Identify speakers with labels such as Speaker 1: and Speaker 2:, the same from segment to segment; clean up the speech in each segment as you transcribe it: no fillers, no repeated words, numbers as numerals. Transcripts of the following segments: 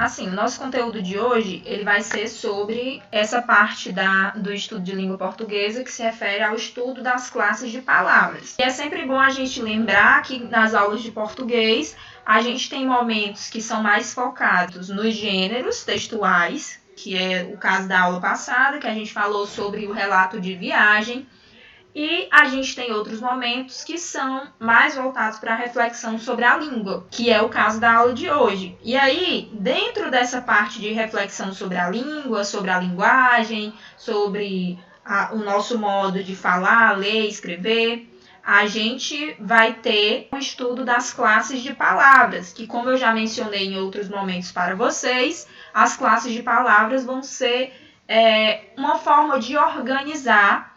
Speaker 1: Assim, o nosso conteúdo de hoje, ele vai ser sobre essa parte do estudo de língua portuguesa que se refere ao estudo das classes de palavras. E é sempre bom a gente lembrar que nas aulas de português, a gente tem momentos que são mais focados nos gêneros textuais, que é o caso da aula passada, que a gente falou sobre o relato de viagem. E a gente tem outros momentos que são mais voltados para a reflexão sobre a língua, que é o caso da aula de hoje. E aí, dentro dessa parte de reflexão sobre a língua, sobre a linguagem, sobre o nosso modo de falar, ler, escrever, a gente vai ter o estudo das classes de palavras, que, como eu já mencionei em outros momentos para vocês, as classes de palavras vão ser uma forma de organizar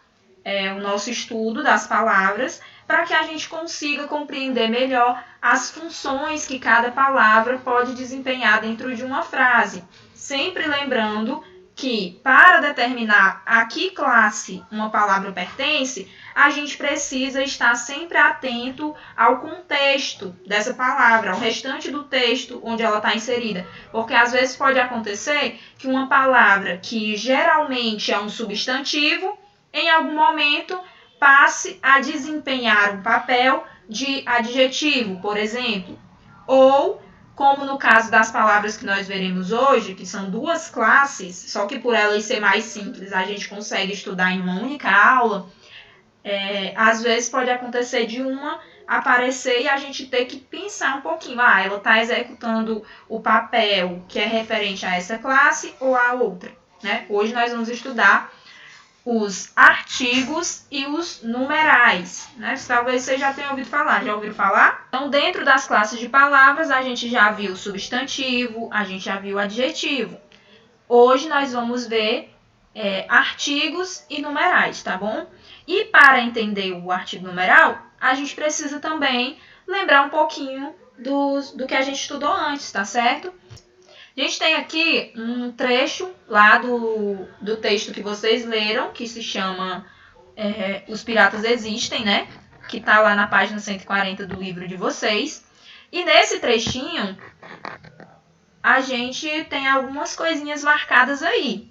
Speaker 1: o nosso estudo das palavras, para que a gente consiga compreender melhor as funções que cada palavra pode desempenhar dentro de uma frase. Sempre lembrando que, para determinar a que classe uma palavra pertence, a gente precisa estar sempre atento ao contexto dessa palavra, ao restante do texto onde ela está inserida. Porque às vezes pode acontecer que uma palavra que geralmente é um substantivo, em algum momento passe a desempenhar um papel de adjetivo, por exemplo. Ou, como no caso das palavras que nós veremos hoje, que são duas classes, só que por elas ser mais simples, a gente consegue estudar em uma única aula, às vezes pode acontecer de uma aparecer e a gente ter que pensar um pouquinho. Ela está executando o papel que é referente a essa classe ou a outra, né? Hoje nós vamos estudar os artigos e os numerais, né? Talvez você já tenha ouvido falar. Já ouviram falar? Então, dentro das classes de palavras, a gente já viu o substantivo, a gente já viu o adjetivo. Hoje nós vamos ver artigos e numerais, tá bom? E para entender o artigo numeral, a gente precisa também lembrar um pouquinho do que a gente estudou antes, tá certo? A gente tem aqui um trecho lá do texto que vocês leram, que se chama Os Piratas Existem, né? Que está lá na página 140 do livro de vocês. E nesse trechinho, a gente tem algumas coisinhas marcadas aí.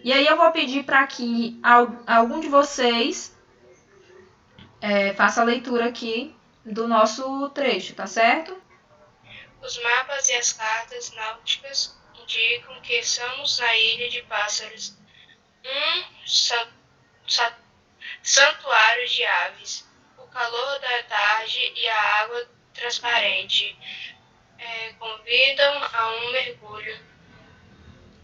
Speaker 1: E aí eu vou pedir para que algum de vocês faça a leitura aqui do nosso trecho, tá certo?
Speaker 2: Os mapas e as cartas náuticas indicam que estamos na ilha de Pássaros, santuário de aves. O calor da tarde e a água transparente convidam a um mergulho.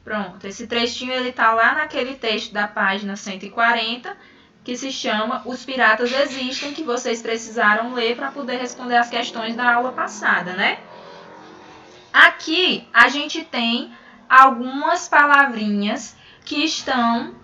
Speaker 1: Pronto, esse trechinho ele tá lá naquele texto da página 140, que se chama Os Piratas Existem, que vocês precisaram ler para poder responder as questões da aula passada, né? Aqui a gente tem algumas palavrinhas que estão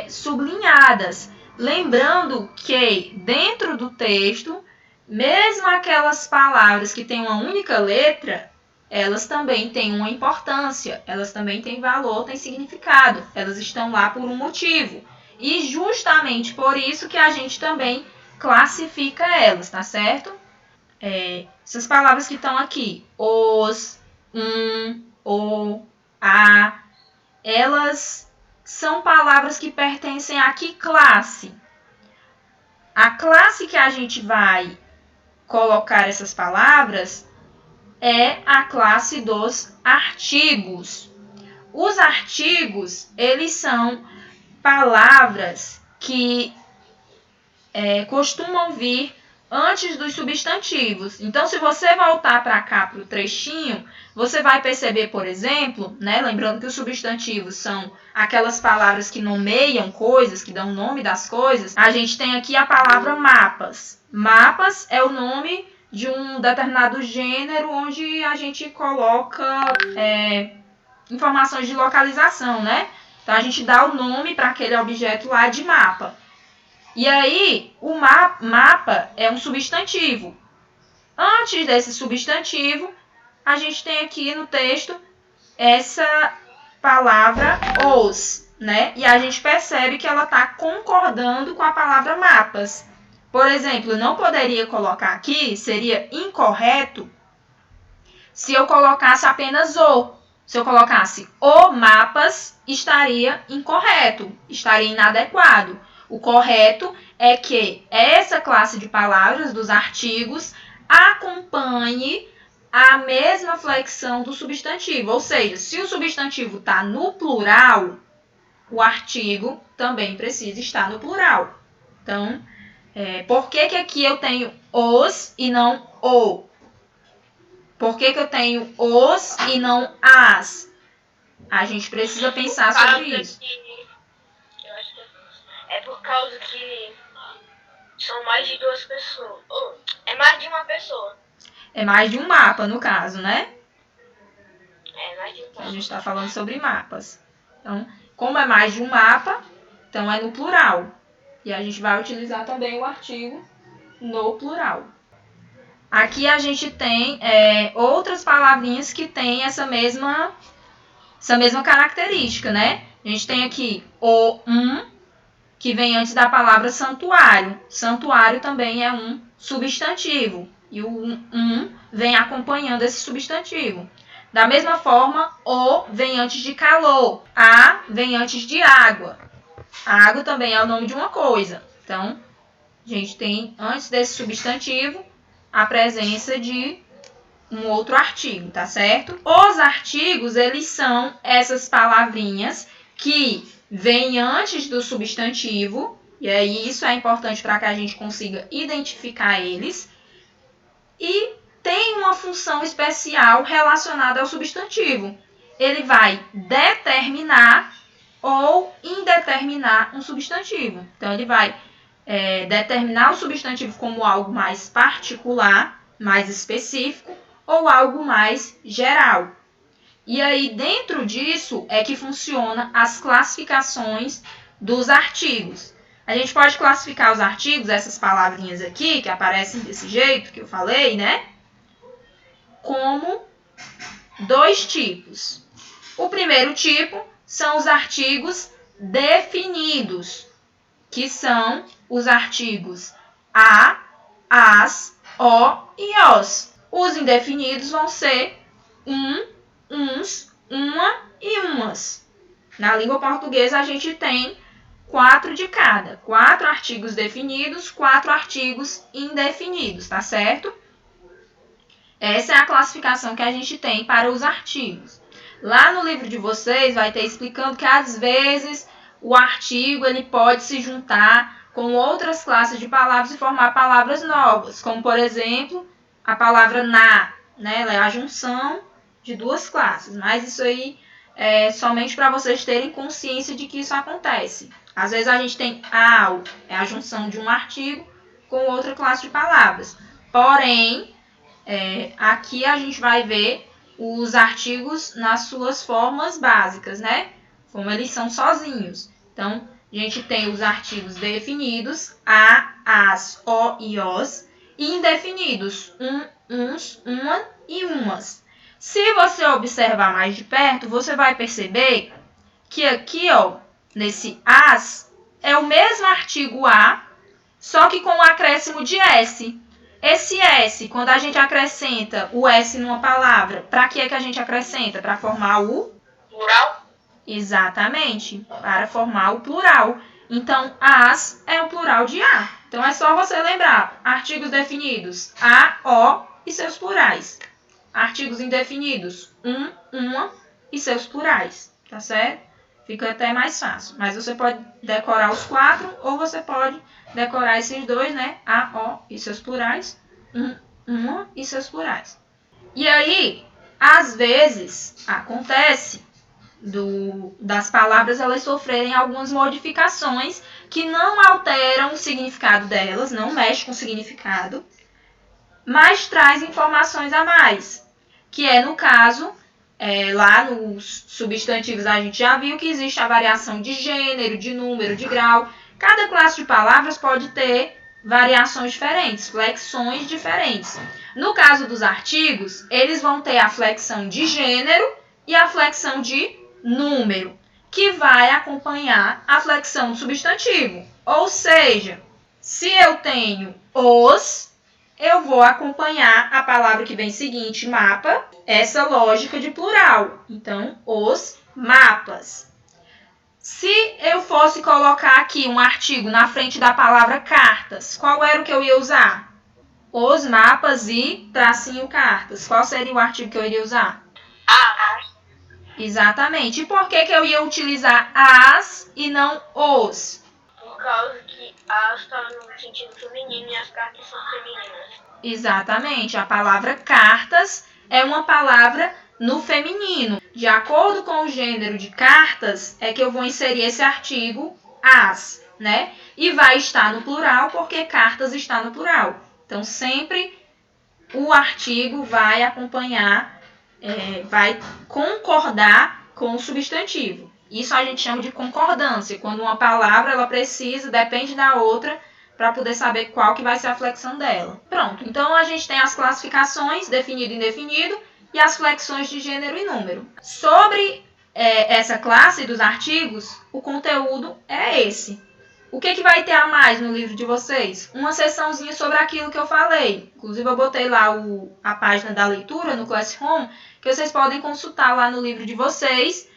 Speaker 1: sublinhadas. Lembrando que dentro do texto, mesmo aquelas palavras que têm uma única letra, elas também têm uma importância, elas também têm valor, têm significado. Elas estão lá por um motivo. E justamente por isso que a gente também classifica elas, tá certo? Essas palavras que estão aqui, os, o, a, elas são palavras que pertencem a que classe? A classe que a gente vai colocar essas palavras é a classe dos artigos. Os artigos, eles são palavras que costumam vir antes dos substantivos. Então, se você voltar para cá, para o trechinho, você vai perceber, por exemplo, né, lembrando que os substantivos são aquelas palavras que nomeiam coisas, que dão o nome das coisas, a gente tem aqui a palavra mapas. Mapas é o nome de um determinado gênero onde a gente coloca informações de localização, né? Então, a gente dá o nome para aquele objeto lá de mapa. E aí, o mapa é um substantivo. Antes desse substantivo, a gente tem aqui no texto essa palavra os, né? E a gente percebe que ela está concordando com a palavra mapas. Por exemplo, eu não poderia colocar aqui, seria incorreto, se eu colocasse apenas o. Se eu colocasse o mapas, estaria incorreto, estaria inadequado. O correto é que essa classe de palavras dos artigos acompanhe a mesma flexão do substantivo. Ou seja, se o substantivo está no plural, o artigo também precisa estar no plural. Então, por que aqui eu tenho os e não o? Por que eu tenho os e não as? A gente precisa pensar sobre isso.
Speaker 2: É por causa que são mais de duas pessoas. É mais de uma pessoa.
Speaker 1: É mais de um mapa, no caso, né?
Speaker 2: É mais de um mapa.
Speaker 1: A gente está falando sobre mapas. Então, como é mais de um mapa, então é no plural. E a gente vai utilizar também o artigo no plural. Aqui a gente tem outras palavrinhas que têm essa mesma característica, né? A gente tem aqui o que vem antes da palavra santuário. Santuário também é um substantivo. E o vem acompanhando esse substantivo. Da mesma forma, o vem antes de calor. A vem antes de água. A água também é o nome de uma coisa. Então, a gente tem, antes desse substantivo, a presença de um outro artigo, tá certo? Os artigos, eles são essas palavrinhas que vêm antes do substantivo, e aí isso é importante para que a gente consiga identificar eles, e tem uma função especial relacionada ao substantivo. Ele vai determinar ou indeterminar um substantivo. Então, ele vai determinar o substantivo como algo mais particular, mais específico, ou algo mais geral. E aí, dentro disso, é que funciona as classificações dos artigos. A gente pode classificar os artigos, essas palavrinhas aqui, que aparecem desse jeito que eu falei, né? Como 2 tipos. O primeiro tipo são os artigos definidos, que são os artigos a, as, o e os. Os indefinidos vão ser uns, uma e umas. Na língua portuguesa, a gente tem 4 de cada. 4 artigos definidos, 4 artigos indefinidos, tá certo? Essa é a classificação que a gente tem para os artigos. Lá no livro de vocês vai ter explicando que às vezes o artigo ele pode se juntar com outras classes de palavras e formar palavras novas, como por exemplo a palavra na, né? Ela é a junção de 2 classes, mas isso aí é somente para vocês terem consciência de que isso acontece. Às vezes a gente tem ao, é a junção de um artigo com outra classe de palavras. Porém, aqui a gente vai ver os artigos nas suas formas básicas, né? Como eles são sozinhos. Então, a gente tem os artigos definidos, a, as, o e os, e indefinidos, uns, uma e umas. Se você observar mais de perto, você vai perceber que aqui, ó, nesse as, é o mesmo artigo a, só que com o acréscimo de s. Esse S, quando a gente acrescenta o S numa palavra, para que é que a gente acrescenta? Para formar o
Speaker 2: plural?
Speaker 1: Exatamente, para formar o plural. Então, as é o plural de a. Então, é só você lembrar. Artigos definidos, a, o e seus plurais. Artigos indefinidos, uma e seus plurais. Tá certo? Fica até mais fácil. Mas você pode decorar os 4 ou você pode decorar esses 2, né? A, o e seus plurais. Uma e seus plurais. E aí, às vezes, acontece das palavras elas sofrerem algumas modificações que não alteram o significado delas, não mexem com o significado, mas traz informações a mais. Que é, no caso, lá nos substantivos a gente já viu que existe a variação de gênero, de número, de grau. Cada classe de palavras pode ter variações diferentes, flexões diferentes. No caso dos artigos, eles vão ter a flexão de gênero e a flexão de número, que vai acompanhar a flexão do substantivo. Ou seja, se eu tenho os, eu vou acompanhar a palavra que vem seguinte, mapa, essa lógica de plural. Então, os mapas. Se eu fosse colocar aqui um artigo na frente da palavra cartas, qual era o que eu ia usar? Os mapas e tracinho cartas. Qual seria o artigo que eu iria usar?
Speaker 2: As.
Speaker 1: Exatamente. E por que eu ia utilizar as e não os?
Speaker 2: Por causa que as está no sentido feminino e as cartas são femininas.
Speaker 1: Exatamente. A palavra cartas é uma palavra no feminino. De acordo com o gênero de cartas, é que eu vou inserir esse artigo as, né? E vai estar no plural porque cartas está no plural. Então, sempre o artigo vai acompanhar, vai concordar com o substantivo. Isso a gente chama de concordância. Quando uma palavra ela precisa, depende da outra, para poder saber qual que vai ser a flexão dela. Pronto, então a gente tem as classificações, definido e indefinido, e as flexões de gênero e número. Sobre essa classe dos artigos, o conteúdo é esse. O que vai ter a mais no livro de vocês? Uma seçãozinha sobre aquilo que eu falei. Inclusive, eu botei lá a página da leitura no Classroom, que vocês podem consultar lá no livro de vocês,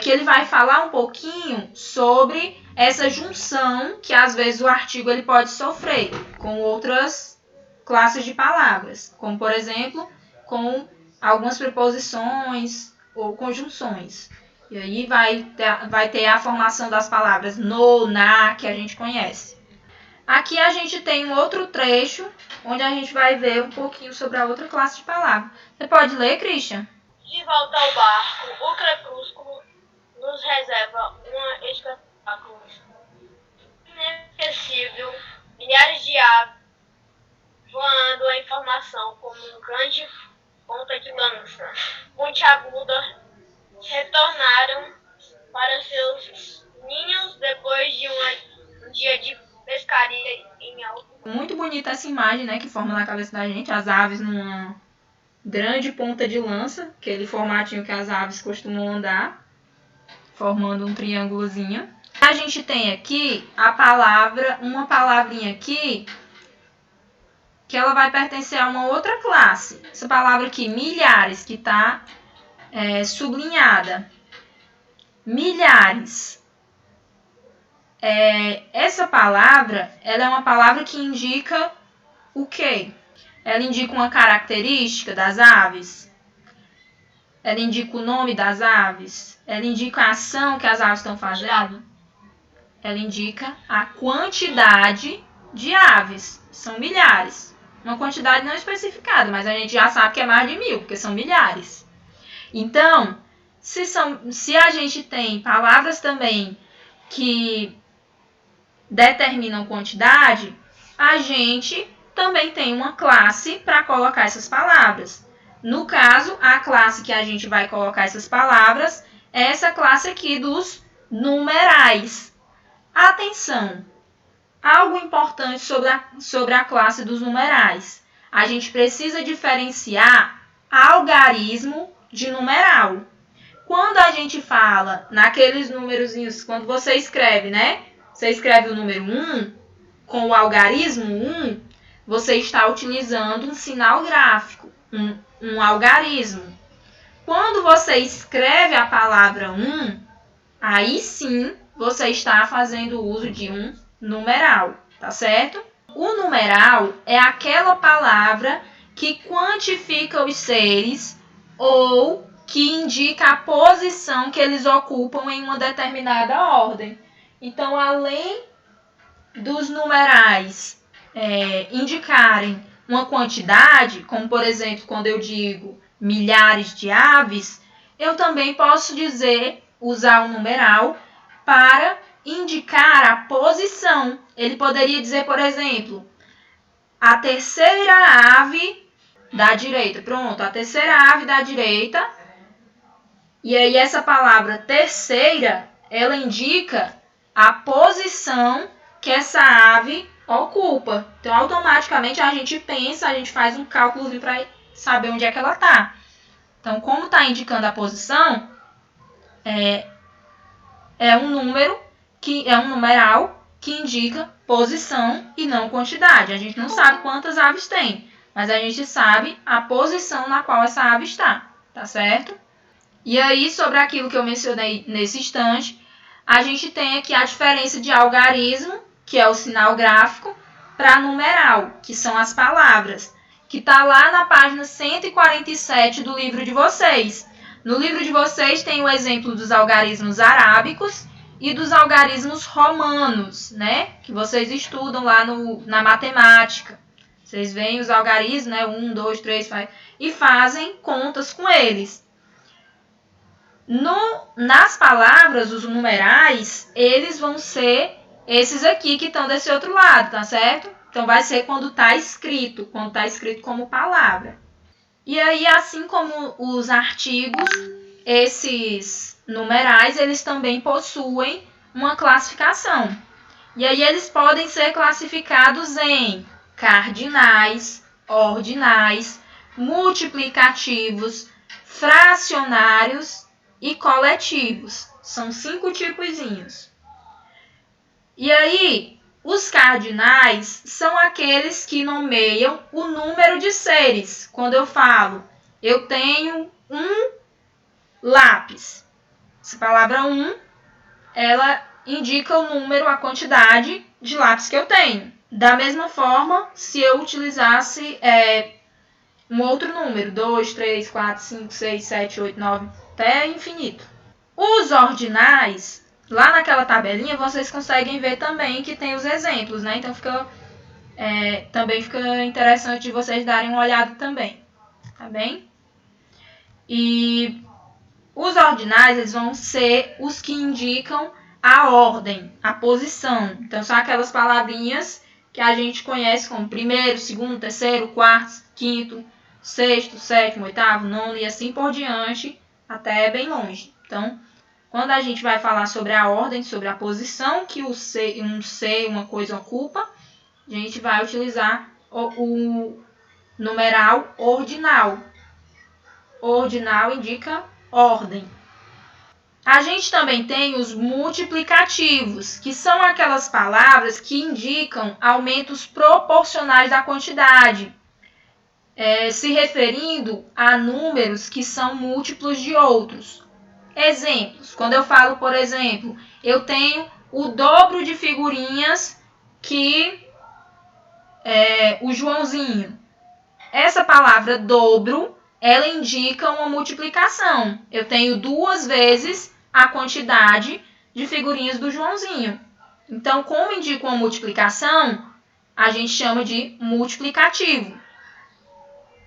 Speaker 1: que ele vai falar um pouquinho sobre essa junção que, às vezes, o artigo ele pode sofrer com outras classes de palavras, como, por exemplo, com algumas preposições ou conjunções. E aí vai ter a formação das palavras no, na, que a gente conhece. Aqui a gente tem um outro trecho, onde a gente vai ver um pouquinho sobre a outra classe de palavras. Você pode ler, Christian?
Speaker 2: De volta ao barco, o crepúsculo nos reserva um espetáculo inesquecível. Milhares de aves voando a informação como um grande ponta de lança pontiaguda retornaram para seus ninhos depois de um dia de pescaria em alto.
Speaker 1: Muito bonita essa imagem, né, que forma na cabeça da gente, as aves numa grande ponta de lança, aquele formatinho que as aves costumam andar, formando um triângulozinho. A gente tem aqui uma palavrinha aqui, que ela vai pertencer a uma outra classe. Essa palavra aqui, milhares, que está sublinhada. Milhares. Essa palavra, ela é uma palavra que indica o quê? Ela indica uma característica das aves. Ela indica o nome das aves. Ela indica a ação que as aves estão fazendo. Ela indica a quantidade de aves. São milhares. Uma quantidade não especificada, mas a gente já sabe que é mais de 1000, porque são milhares. Então, se a gente tem palavras também que determinam quantidade, a gente também tem uma classe para colocar essas palavras. No caso, a classe que a gente vai colocar essas palavras é essa classe aqui dos numerais. Atenção! Algo importante sobre a classe dos numerais. A gente precisa diferenciar algarismo de numeral. Quando a gente fala naqueles númerozinhos, quando você escreve, né? Você escreve o número 1 com o algarismo 1, você está utilizando um sinal gráfico, um algarismo. Quando você escreve a palavra 1, aí sim você está fazendo uso de um numeral, tá certo? O numeral é aquela palavra que quantifica os seres ou que indica a posição que eles ocupam em uma determinada ordem. Então, além dos numerais indicarem uma quantidade, como por exemplo, quando eu digo milhares de aves, eu também posso usar o numeral para indicar a posição. Ele poderia dizer, por exemplo, a terceira ave da direita. Pronto, a terceira ave da direita. E aí essa palavra terceira, ela indica a posição que essa ave ocupa. Então, automaticamente, a gente faz um cálculo para saber onde é que ela está. Então, como está indicando a posição, é um numeral que indica posição e não quantidade. A gente não sabe quantas aves tem, mas a gente sabe a posição na qual essa ave está, tá certo? E aí, sobre aquilo que eu mencionei nesse instante, a gente tem aqui a diferença de algarismo, que é o sinal gráfico, para numeral, que são as palavras, que está lá na página 147 do livro de vocês. No livro de vocês tem o exemplo dos algarismos arábicos e dos algarismos romanos, né? Que vocês estudam lá na matemática. Vocês veem os algarismos, né? 1, 2, 3, e fazem contas com eles. Nas palavras, os numerais, eles vão ser esses aqui que estão desse outro lado, tá certo? Então, vai ser quando está escrito como palavra. E aí, assim como os artigos, esses numerais, eles também possuem uma classificação. E aí, eles podem ser classificados em cardinais, ordinais, multiplicativos, fracionários e coletivos. São 5 tipozinhos. E aí, os cardinais são aqueles que nomeiam o número de seres. Quando eu falo, eu tenho um lápis. Essa palavra 1, ela indica o número, a quantidade de lápis que eu tenho. Da mesma forma, se eu utilizasse um outro número, 2, 3, 4, 5, 6, 7, 8, 9, até infinito. Os ordinais, lá naquela tabelinha, vocês conseguem ver também que tem os exemplos, né? Então, também fica interessante de vocês darem uma olhada também, tá bem? E os ordinais, eles vão ser os que indicam a ordem, a posição. Então, são aquelas palavrinhas que a gente conhece como primeiro, segundo, terceiro, quarto, quinto, sexto, sétimo, oitavo, nono e assim por diante, até bem longe. Então, quando a gente vai falar sobre a ordem, sobre a posição que uma coisa ocupa, a gente vai utilizar o numeral ordinal. Ordinal indica ordem. A gente também tem os multiplicativos, que são aquelas palavras que indicam aumentos proporcionais da quantidade, se referindo a números que são múltiplos de outros. Exemplos. Quando eu falo, por exemplo, eu tenho o dobro de figurinhas que o Joãozinho. Essa palavra dobro, ela indica uma multiplicação. Eu tenho 2 vezes a quantidade de figurinhas do Joãozinho. Então, como indica uma multiplicação, a gente chama de multiplicativo.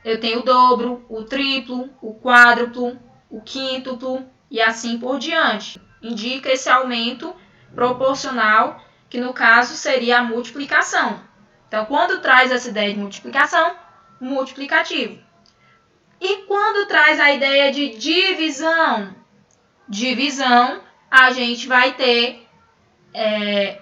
Speaker 1: Eu tenho o dobro, o triplo, o quádruplo, o quíntuplo e assim por diante. Indica esse aumento proporcional, que no caso seria a multiplicação. Então, quando traz essa ideia de multiplicação, multiplicativo. E quando traz a ideia de divisão? Divisão, a gente vai ter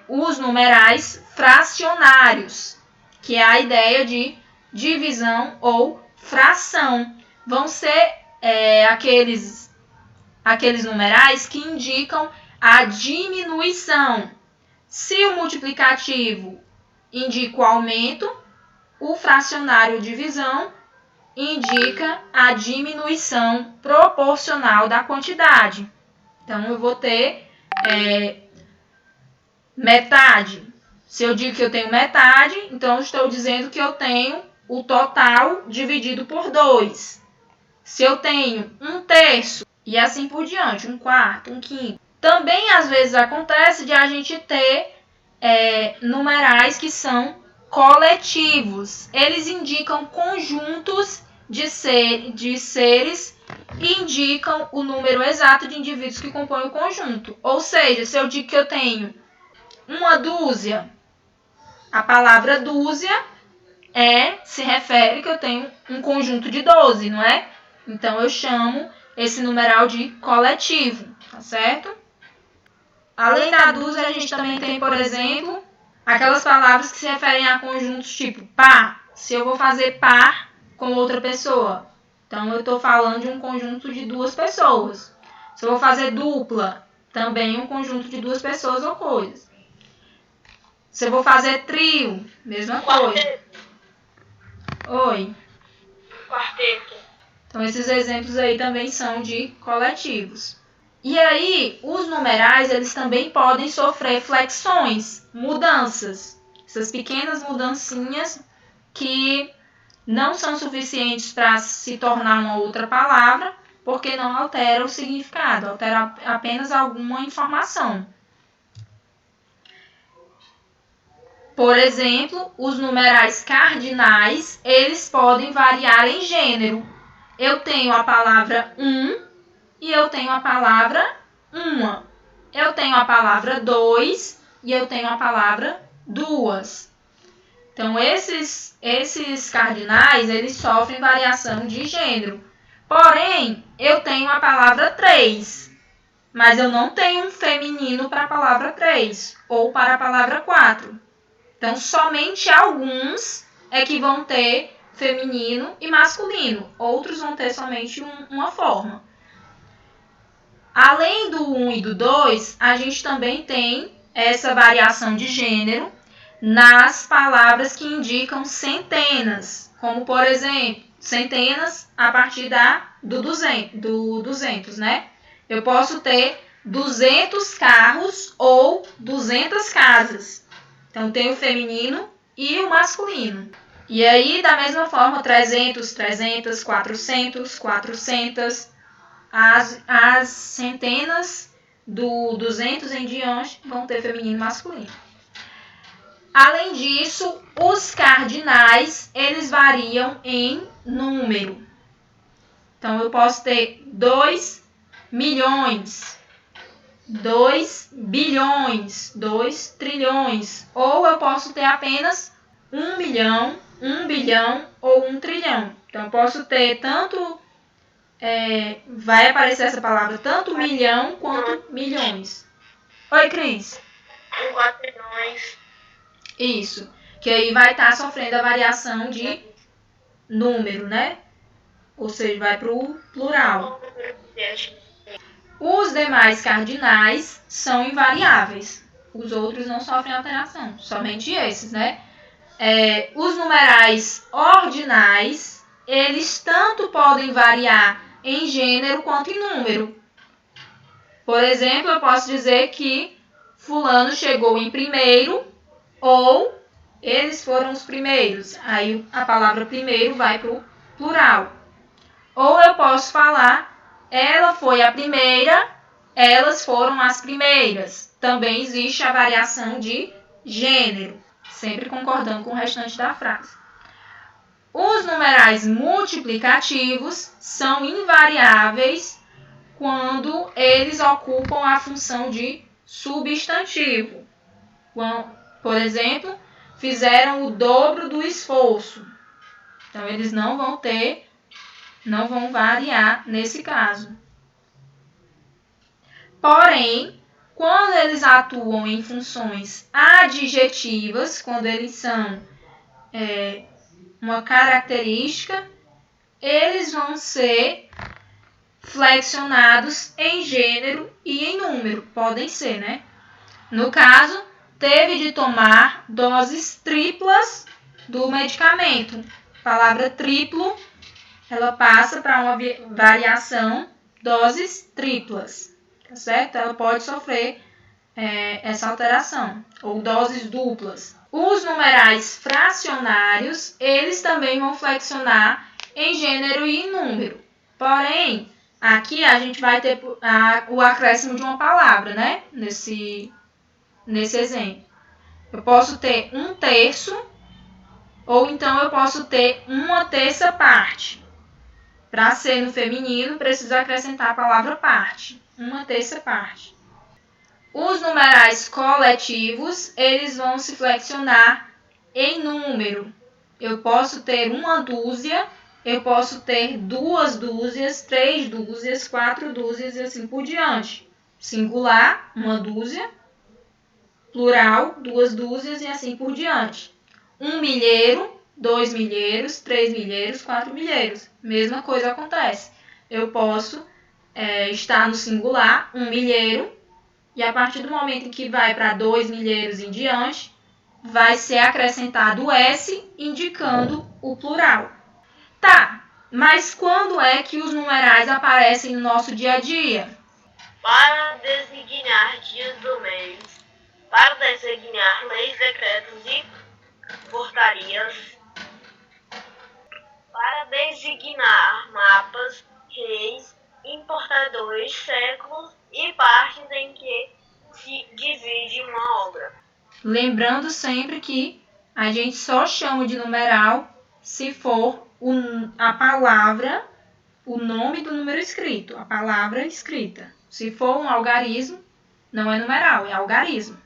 Speaker 1: os numerais fracionários, que é a ideia de divisão ou fração. Vão ser aqueles numerais que indicam a diminuição. Se o multiplicativo indica o aumento, o fracionário divisão indica a diminuição proporcional da quantidade. Então, eu vou ter metade. Se eu digo que eu tenho metade, então eu estou dizendo que eu tenho o total dividido por 2. Se eu tenho 1/3 e assim por diante, 1/4, 1/5. Também, às vezes, acontece de a gente ter numerais que são coletivos. Eles indicam conjuntos de seres e indicam o número exato de indivíduos que compõem o conjunto. Ou seja, se eu digo que eu tenho uma dúzia, a palavra dúzia se refere que eu tenho um conjunto de 12, não é? Então, eu chamo esse numeral de coletivo, tá certo? Além da dúzia, a gente também tem, por exemplo, aquelas palavras que se referem a conjuntos tipo par. Se eu vou fazer par com outra pessoa, então eu estou falando de um conjunto de 2 pessoas. Se eu vou fazer dupla, também um conjunto de 2 pessoas ou coisas. Se eu vou fazer trio, mesma coisa. Oi.
Speaker 2: Quarteto.
Speaker 1: Então, esses exemplos aí também são de coletivos. E aí, os numerais, eles também podem sofrer flexões, mudanças. Essas pequenas mudancinhas que não são suficientes para se tornar uma outra palavra, porque não altera o significado, altera apenas alguma informação. Por exemplo, os numerais cardinais, eles podem variar em gênero. Eu tenho a palavra e eu tenho a palavra uma. Eu tenho a palavra dois e eu tenho a palavra duas. Então, esses cardinais, eles sofrem variação de gênero. Porém, eu tenho a palavra três, mas eu não tenho um feminino para a palavra três ou para a palavra quatro. Então, somente alguns é que vão ter feminino e masculino. Outros vão ter somente uma forma. Além do 1 e do 2, a gente também tem essa variação de gênero nas palavras que indicam centenas. Como, por exemplo, centenas a partir do 200, né? Eu posso ter 200 carros ou 200 casas. Então, tem o feminino e o masculino. E aí, da mesma forma, 300, 300, 400, 400. As centenas do 200 em diante vão ter feminino e masculino. Além disso, os cardinais, eles variam em número. Então, eu posso ter 2 milhões, 2 bilhões, 2 trilhões. Ou eu posso ter apenas 1 milhão, 1 bilhão ou 1 trilhão. Então, eu posso ter tanto... vai aparecer essa palavra tanto milhão quanto milhões. Oi, Cris.
Speaker 2: 4 milhões.
Speaker 1: Isso. Que aí vai estar sofrendo a variação de número, né? Ou seja, vai para o plural. Os demais cardinais são invariáveis. Os outros não sofrem alteração. Somente esses, né? Os numerais ordinais, eles tanto podem variar em gênero quanto em número. Por exemplo, eu posso dizer que fulano chegou em primeiro ou eles foram os primeiros. Aí a palavra primeiro vai para o plural. Ou eu posso falar, ela foi a primeira, elas foram as primeiras. Também existe a variação de gênero, sempre concordando com o restante da frase. Os numerais multiplicativos são invariáveis quando eles ocupam a função de substantivo. Por exemplo, fizeram o dobro do esforço. Então, eles não vão variar nesse caso. Porém, quando eles atuam em funções adjetivas, quando eles são uma característica, eles vão ser flexionados em gênero e em número. Podem ser, né? No caso, teve de tomar doses triplas do medicamento. A palavra triplo, ela passa para uma variação doses triplas, tá certo? Ela pode sofrer essa alteração, ou doses duplas. Os numerais fracionários, eles também vão flexionar em gênero e em número. Porém, aqui a gente vai ter o acréscimo de uma palavra, né? Nesse exemplo. Eu posso ter 1/3, ou então eu posso ter 1/3 parte. Para ser no feminino, preciso acrescentar a palavra parte. 1/3 parte. Os numerais coletivos, eles vão se flexionar em número. Eu posso ter 1 dúzia, eu posso ter 2 dúzias, 3 dúzias, 4 dúzias e assim por diante. Singular, 1 dúzia. Plural, 2 dúzias e assim por diante. 1 milheiro, 2 milheiros, 3 milheiros, 4 milheiros. Mesma coisa acontece. Eu posso estar no singular, 1 milheiro, e a partir do momento em que vai para 2 milheiros em diante, vai ser acrescentado o S, indicando o plural. Tá, mas quando é que os numerais aparecem no nosso dia a dia?
Speaker 2: Para designar dias do mês, para designar leis, decretos e portarias, para designar mapas, reis, importadores, séculos e partes em que se divide uma obra.
Speaker 1: Lembrando sempre que a gente só chama de numeral se for a palavra, o nome do número escrito, a palavra escrita. Se for um algarismo, não é numeral, é algarismo.